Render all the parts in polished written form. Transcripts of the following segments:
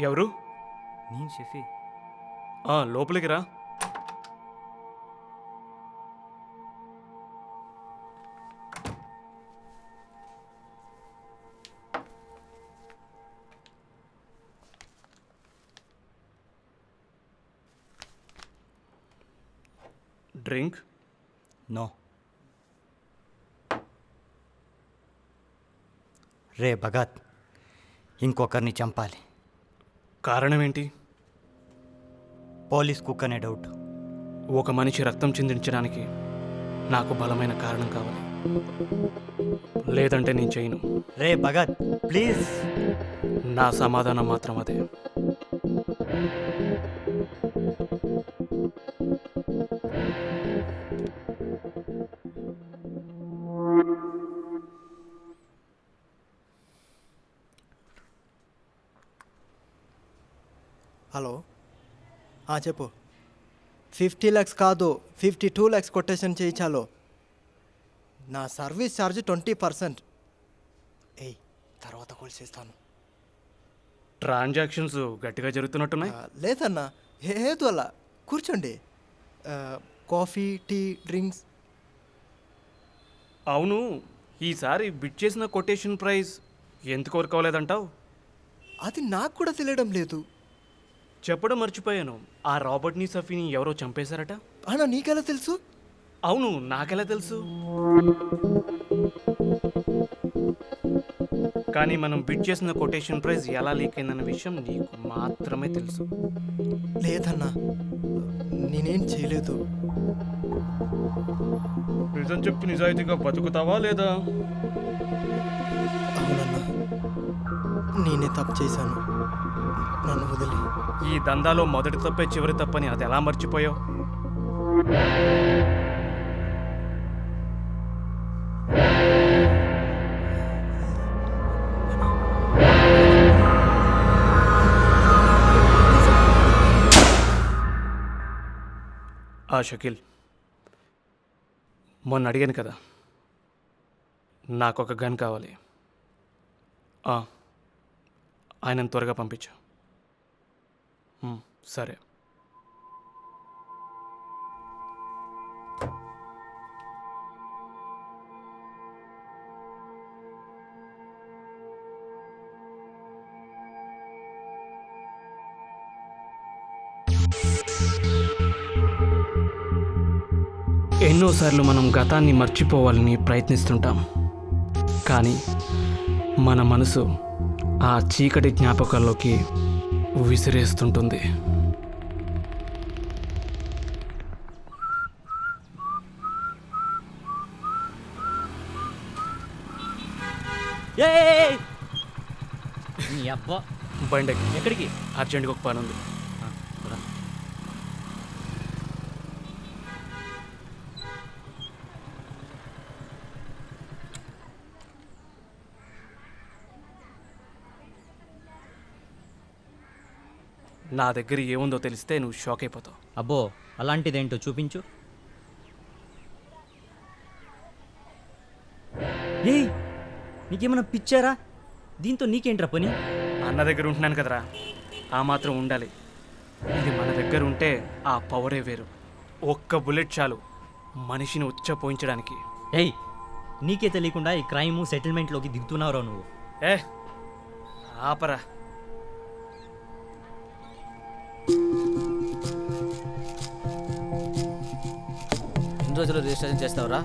ఎవరు? నేను షెఫీ. లోపలికి రా. డ్రింక్? నో. రే భగత్, ఇంకొకరిని చంపాలి. కారణం ఏంటి? పోలీస్ కుక్ అనే డౌట్. ఒక మనిషి రక్తం చిందించడానికి నాకు బలమైన కారణం కావాలి, లేదంటే నేను చేయను. రే భగత్ ప్లీజ్. నా సమాధానం మాత్రం అదే. హలో, చెప్పు. 50 lakhs కాదు, 52 lakhs కొటేషన్ చేయించాలో. నా సర్వీస్ ఛార్జ్ 20%. తర్వాత కాల్ చేస్తాను. ట్రాన్సాక్షన్స్ గట్టిగా జరుగుతున్నట్టున్నాయి. లేదన్నా, ఏదో అలా కూర్చోండి. Coffee, tea, drinks. అవును, ఈసారి బిడ్ చేసిన కొటేషన్ ప్రైస్ ఎందుకు వర్క్ అవ్వలేదంటావు? అది నాకు కూడా తెలియడం లేదు. చెప్పడం మర్చిపోయాను, ఆ రాబర్ట్ని సఫీని ఎవరో చంపేశారట. అన్నా నీకెలా తెలుసు? అవును, నాకెలా తెలుసు? కానీ మనం బిడ్ చేసిన కొటేషన్ ప్రైస్ ఎలా లీక్ అయిందన్న విషయం నీకు మాత్రమే తెలుసు. లేదన్నా, నేనేం చేయలేదు. నిజం చెప్పి నిజాయితీగా బతుకుతావా లేదా? అవునన్నా, నేనే తప్పు చేశాను, నన్ను వదిలి. ఈ దందాలో మొదటి తప్పే చివరి తప్పని అది ఎలా మర్చిపోయావు? షకీల్, మొన్న అడిగాను కదా, నాకొక గన్ కావాలి. ఆయనను త్వరగా పంపించు. సరే. ఎన్నోసార్లు మనం గతాన్ని మర్చిపోవాలని ప్రయత్నిస్తుంటాం, కానీ మన మనసు ఆ చీకటి జ్ఞాపకాల్లోకి విసిరేస్తుంటుంది. నీ అబ్బా, బండి ఎక్కడికి? అర్జెంట్గా ఒక పని ఉంది. నా దగ్గర ఏముందో తెలిస్తే నువ్వు షాక్ అయిపోతావు. అబ్బో, అలాంటిదేంటో చూపించు. ఏయ్, నీకేమైనా పిచ్చారా? దీంతో నీకేంట్రా పని? అన్న దగ్గర ఉంటున్నాను కదరా, ఆ మాత్రం ఉండాలి. ఇది మన దగ్గర ఉంటే ఆ పవరే వేరు. ఒక్క బుల్లెట్ చాలు మనిషిని ఉచ్చపోయించడానికి. ఏయ్, నీకే తెలియకుండా ఈ క్రైమ్ సెటిల్మెంట్లోకి దిగుతున్నావురా నువ్వు. ఆపరా. ఎన్ని రోజులు రిజిస్ట్రేషన్ చేస్తావురా?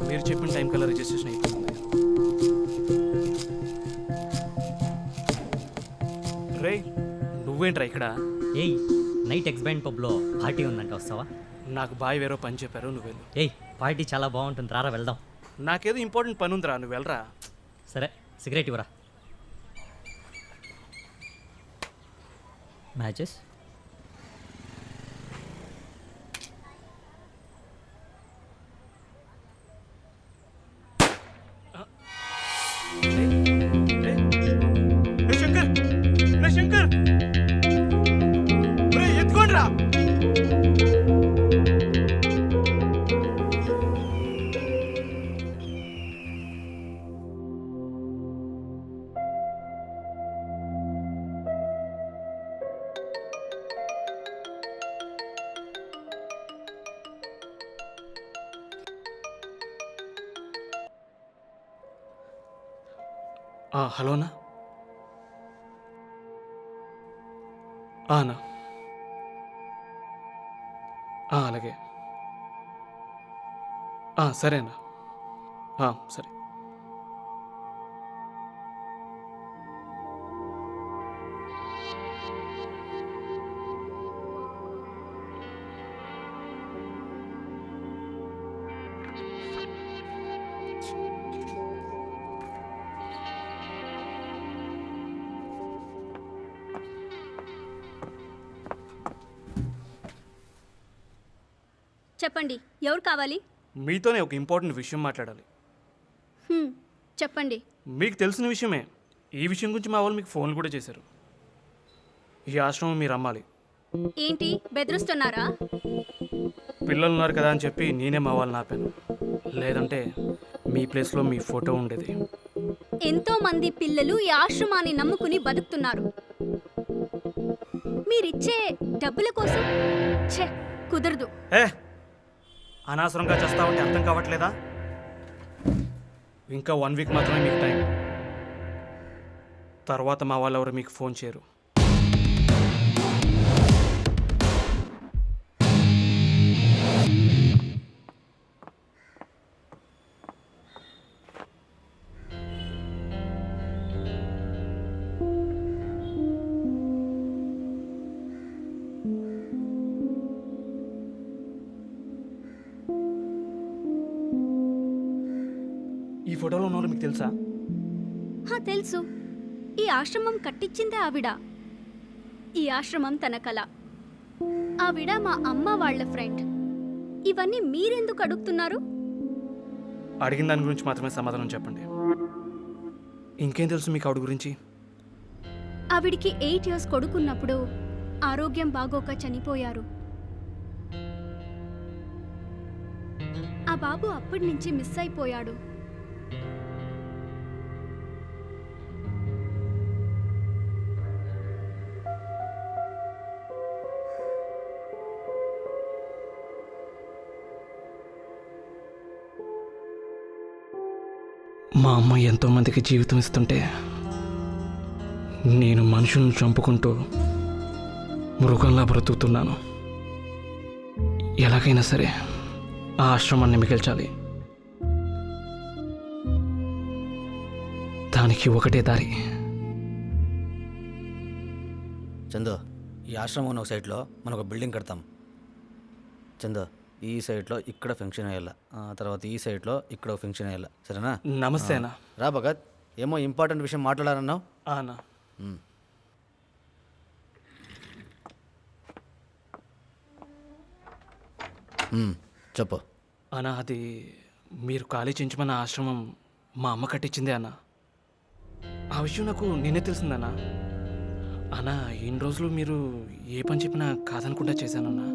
మీరు చెప్పిన టైం కల్లా రిజిస్ట్రేషన్ అయిపోతుంది. రే నువ్వేంట్రా ఇక్కడ? ఏయ్ నైట్ ఎక్స్బ్యాండ్ పబ్లో పార్టీ ఉందంట, వస్తావా? నాకు బాయ్ వేరో పని చెప్పారు, నువ్వు వెళ్ళు. ఏయ్ పార్టీ చాలా బాగుంటుంది, రారా వెళ్దాం. నాకేదో ఇంపార్టెంట్ పని ఉందిరా, నువ్వు వెళ్ళరా. సరే సిగరెట్ ఇవ్వరా. మ్యాచెస్ శంకర్, శంకర్, ఎత్తుకోండి రా. హలోనా? అన్నా అలాగే సరేనా, సరే. చెప్పండి, ఎవరు కావాలి? మీతోనే ఒక ఇంపార్టెంట్ విషయం మాట్లాడాలి. చెప్పండి. మీకు తెలిసిన విషయమే. ఈ విషయం గురించి మా వాళ్ళు మీకు ఫోన్లు కూడా చేశారు. ఈ ఆశ్రమం మీరు అమ్మాలి. ఏంటి బెదిరిస్తున్నారా? పిల్లలు ఉన్నారు కదా అని చెప్పి నేనే మా వాళ్ళని ఆపాను. లేదంటే మీ ప్లేస్లో మీ ఫోటో ఉండేది. ఎంతో మంది పిల్లలు ఈ ఆశ్రమాన్ని నమ్ముకుని బతుకుతున్నారు. మీరిచ్చే డబ్బుల కోసం ఛే, కుదరదు. అనవసరంగా చేస్తా ఉంటే అర్థం కావట్లేదా? ఇంకా 1 వీక్ మాత్రమే మీకు టైం. తర్వాత మా వాళ్ళు ఎవరు మీకు ఫోన్ చేయరు. ఈ ఫోటోలో ఉన్న వాళ్ళు మీకు తెలుసా? తెలుసు. ఈ ఆశ్రమం కట్టించిందే ఆవిడ. ఈ ఆశ్రమం తన కళ. ఆవిడ మా అమ్మ వాళ్ళ ఫ్రెండ్. ఇవన్నీ మీరెందుకు అడుగుతున్నారు? అడిగిన దాని గురించి మాత్రమే సమాధానం చెప్పండి. ఇంకేం తెలుసు మీకు ఆవిడ గురించి? ఆవిడికి 8 years కొడుకున్నప్పుడు ఆరోగ్యం బాగోక చనిపోయారు. ఆ బాబు అప్పటి నుంచి మిస్ అయిపోయాడు. మా అమ్మ ఎంతోమందికి జీవితం ఇస్తుంటే నేను మనుషులను చంపుకుంటూ మృగంలా బ్రతుకుతున్నాను. ఎలాగైనా సరే ఆ ఆశ్రమాన్ని మిగిల్చాలి. దానికి ఒకటే దారి. చందు, ఈ ఆశ్రమం ఉన్న ఒక సైడ్లో మనం ఒక బిల్డింగ్ కడతాం. చందు, ఈ సైడ్లో ఇక్కడ ఫంక్షన్ అయ్యాల, తర్వాత ఈ సైడ్లో ఇక్కడ ఒక ఫంక్షన్ అయ్యాల. సరేనా? నమస్తే అన్న. రా భగత్, ఏమో ఇంపార్టెంట్ విషయం మాట్లాడాలన్నావు. అన్నా చెప్పు. అన్నా, అది మీరు ఖాళీ చేయించమన్న ఆశ్రమం మా అమ్మ కట్టించిందే అన్న. ఆ విషయం నాకు నేనే తెలిసిందన్నా. అన్నా, ఇన్ని రోజులు మీరు ఏ పని చెప్పినా కాదనకుండా చేశానన్నా.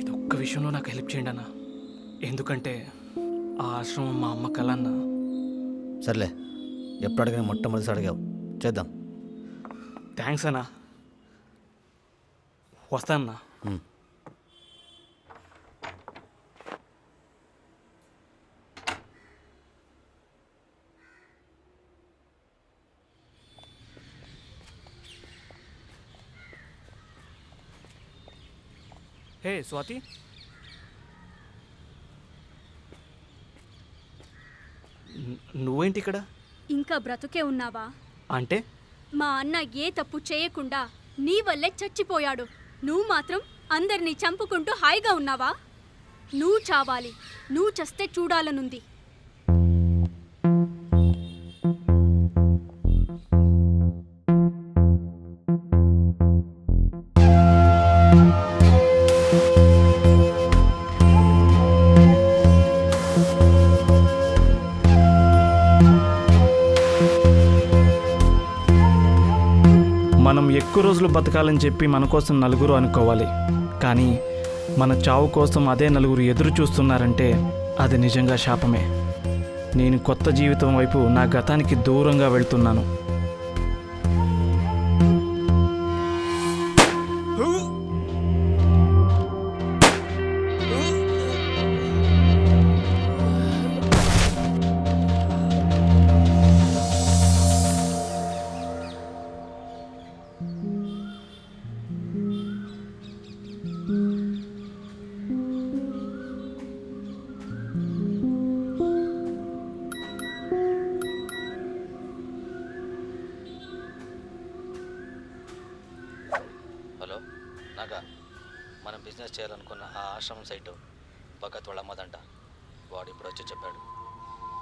ఇది ఒక్క విషయంలో నాకు హెల్ప్ చేయండి అన్న. ఎందుకంటే ఆ ఆశ్రమం మా అమ్మ కళ అన్న. సర్లే, ఎప్పుడు అడిగినా మొట్టమొదటిసారి అడిగావు, చేద్దాం. థ్యాంక్స్ అన్నా. వస్తానన్నా. హే స్వాతి, నువ్వేంటి ఇక్కడ? ఇంకా బ్రతుకే ఉన్నావా? అంటే మా అన్న ఏ తప్పు చేయకుండా నీ వల్లే చచ్చిపోయాడు. నువ్వు మాత్రం అందరినీ చంపుకుంటూ హాయిగా ఉన్నావా? నువ్వు చావాలి. నువ్వు చస్తే చూడాలనుంది. మనం ఎక్కువ రోజులు బతకాలని చెప్పి మన కోసం నలుగురు అనుకోవాలి, కానీ మన చావు కోసం అదే నలుగురు ఎదురు చూస్తున్నారంటే అది నిజంగా శాపమే. నేను కొత్త జీవితం వైపు నా గతానికి దూరంగా వెళ్తున్నాను. హలో నాగా, మనం బిజినెస్ చేయాలనుకున్న ఆ ఆశ్రమం సైటు భగత్ వాళ్ళ అమ్మదంట. వాడు ఇప్పుడు వచ్చి చెప్పాడు.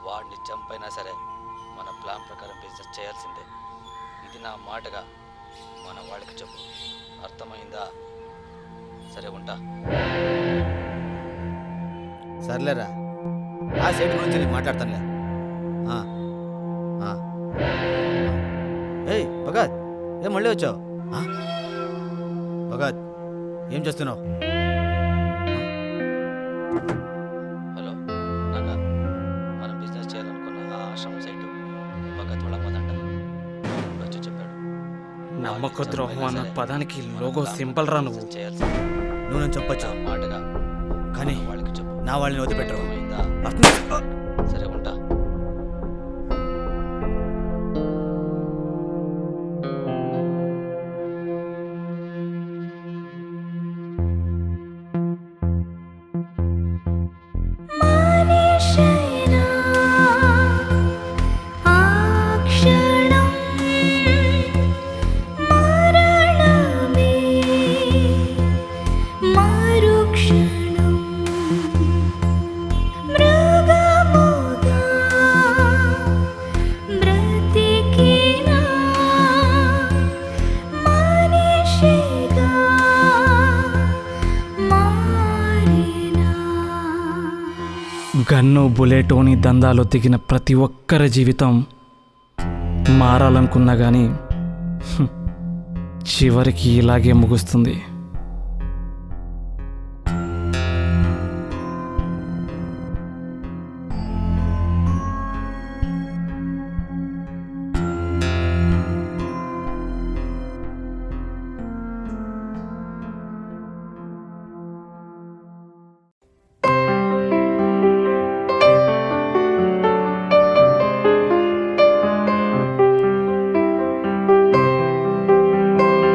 వాడిని చంపైనా సరే మన ప్లాన్ ప్రకారం బిజినెస్ చేయాల్సిందే. ఇది నా మాటగా మన వాళ్ళకి చెప్పు, అర్థమైందా? సరే ఉంటా. సర్లేరా, ఆ సైట్ గురించి నేను మాట్లాడతానులే. ఏయ్ భగత్, ఏం మళ్ళీ వచ్చావు? భగత్, ఏం చేస్తున్నావు? హలో నాగా, మనం బిజినెస్ చేయాలనుకున్న ఆ ఆశ్రమం సైటు భగత్ వాళ్ళ అమ్మదంట. ఇప్పుడు వచ్చి చెప్పాడు. నమ్మక ద్రోహం అన్న పదానికి లోగో సింపుల్ రా నువ్వు. చేయాల్సిందే. నువ్వు నన్ను చెప్పొచ్చా మాటగా, కానీ వాళ్ళకి చెప్పు, నా వాళ్ళని వదిలిపెట్టరు. సరే ఉంటా. గన్ను బుల్లెటోని దందాలో దిగిన ప్రతి ఒక్కరి జీవితం మారాలనుకున్నా కానీ చివరికి ఇలాగే ముగుస్తుంది.